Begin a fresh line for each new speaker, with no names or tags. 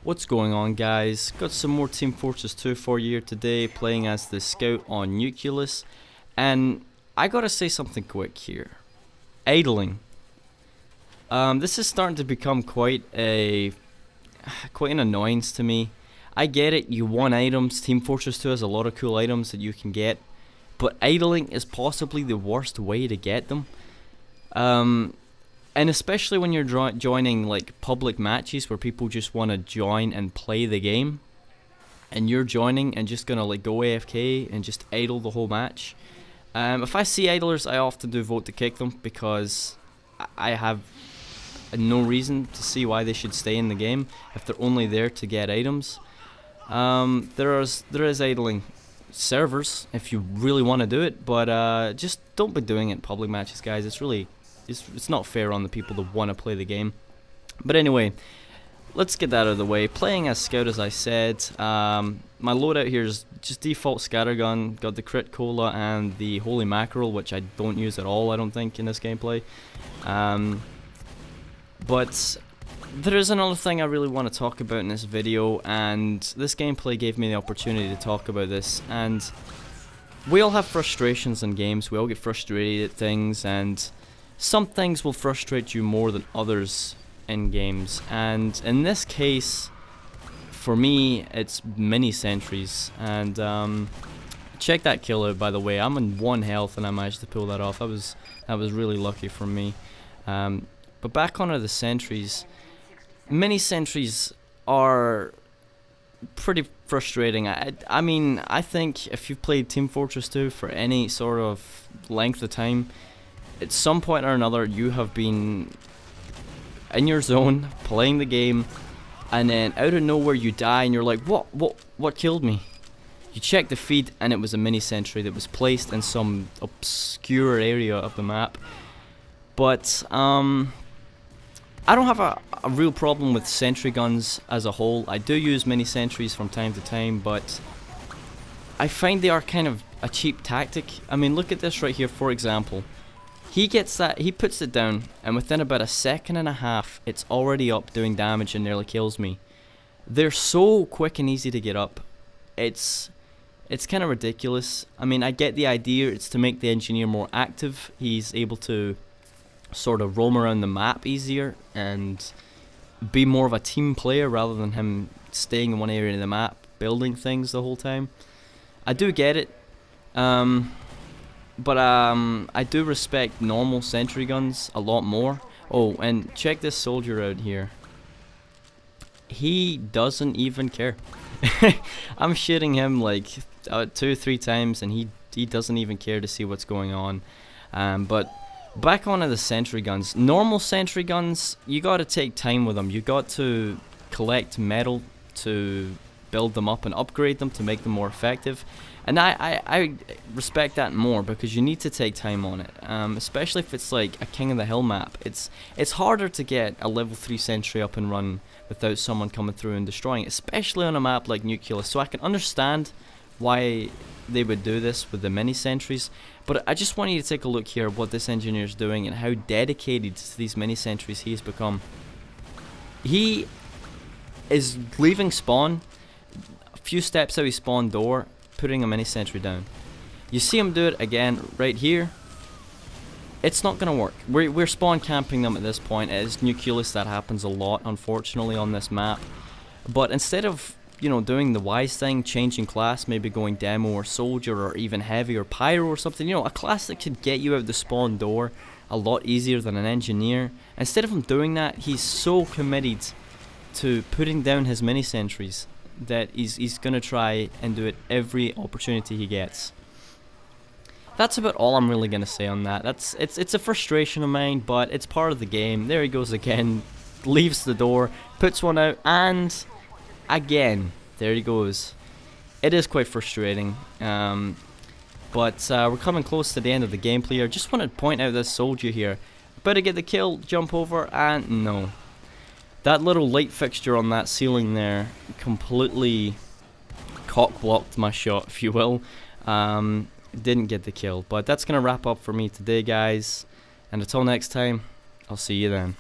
What's going on, guys? Got some more Team Fortress 2 for you here today, playing as the scout on Nucleas. And I gotta say something quick here. Idling. This is starting to become quite an annoyance to me. I get it, you want items. Team Fortress 2 has a lot of cool items that you can get, but idling is possibly the worst way to get them. And especially when you're joining like public matches where people just want to join and play the game, and you're joining and just gonna like go AFK and just idle the whole match. If I see idlers, I often do vote to kick them because I have no reason to see why they should stay in the game if they're only there to get items. There is idling servers if you really want to do it, but just don't be doing it in public matches, guys. It's not fair on the people that want to play the game. But anyway, let's get that out of the way. Playing as scout, as I said, my loadout here is just default scattergun. Got the crit cola and the holy mackerel, which I don't use at all, I don't think, in this gameplay. But there is another thing I really want to talk about in this video, and this gameplay gave me the opportunity to talk about this. And we all have frustrations in games. We all get frustrated at things, and some things will frustrate you more than others in games, and in this case, for me, it's mini sentries. And check that kill out, by the way. I'm on 1 health and I managed to pull that off. That was really lucky for me. But back onto the sentries. Mini sentries are pretty frustrating. I mean, I think if you've played Team Fortress 2 for any sort of length of time, at some point or another you have been in your zone playing the game, and then out of nowhere you die and you're like, what killed me? You check the feed and it was a mini sentry that was placed in some obscure area of the map. But I don't have a real problem with sentry guns as a whole. I do use mini sentries from time to time, but I find they are kind of a cheap tactic. I mean, look at this right here, for example. He gets that, he puts it down, and within about a second and a half, it's already up doing damage and nearly kills me. They're so quick and easy to get up. It's kind of ridiculous. I mean, I get the idea. It's to make the engineer more active. He's able to sort of roam around the map easier and be more of a team player rather than him staying in one area of the map building things the whole time. I do get it. But I do respect normal sentry guns a lot more. Oh, and check this soldier out here. He doesn't even care. I'm shooting him like 2-3 times and he doesn't even care to see what's going on. But back onto the sentry guns. Normal sentry guns, you gotta take time with them. You got to collect metal to build them up and upgrade them to make them more effective. And I respect that more because you need to take time on it, especially if it's like a King of the Hill map. It's harder to get a level 3 sentry up and run without someone coming through and destroying it, especially on a map like Nucleas. So I can understand why they would do this with the mini sentries, but I just want you to take a look here at what this engineer is doing and how dedicated to these mini sentries he's become. He is leaving spawn, a few steps out his spawn door, putting a mini sentry down. You see him do it again right here. It's not gonna work. We're spawn camping them at this point. It's Nucleus, that happens a lot, unfortunately, on this map. But instead of, you know, doing the wise thing, changing class, maybe going demo or soldier or even heavy or pyro or something, you know, a class that could get you out the spawn door a lot easier than an engineer. Instead of him doing that, he's so committed to putting down his mini sentries that he's gonna try and do it every opportunity he gets. That's about all I'm really gonna say on that. It's a frustration of mine, but it's part of the game. There he goes again, leaves the door, puts one out, and again, there he goes. It is quite frustrating, but we're coming close to the end of the gameplay. I just want to point out this soldier here. Better get the kill, jump over, and no. That little light fixture on that ceiling there completely cock-blocked my shot, if you will. Didn't get the kill, but that's going to wrap up for me today, guys. And until next time, I'll see you then.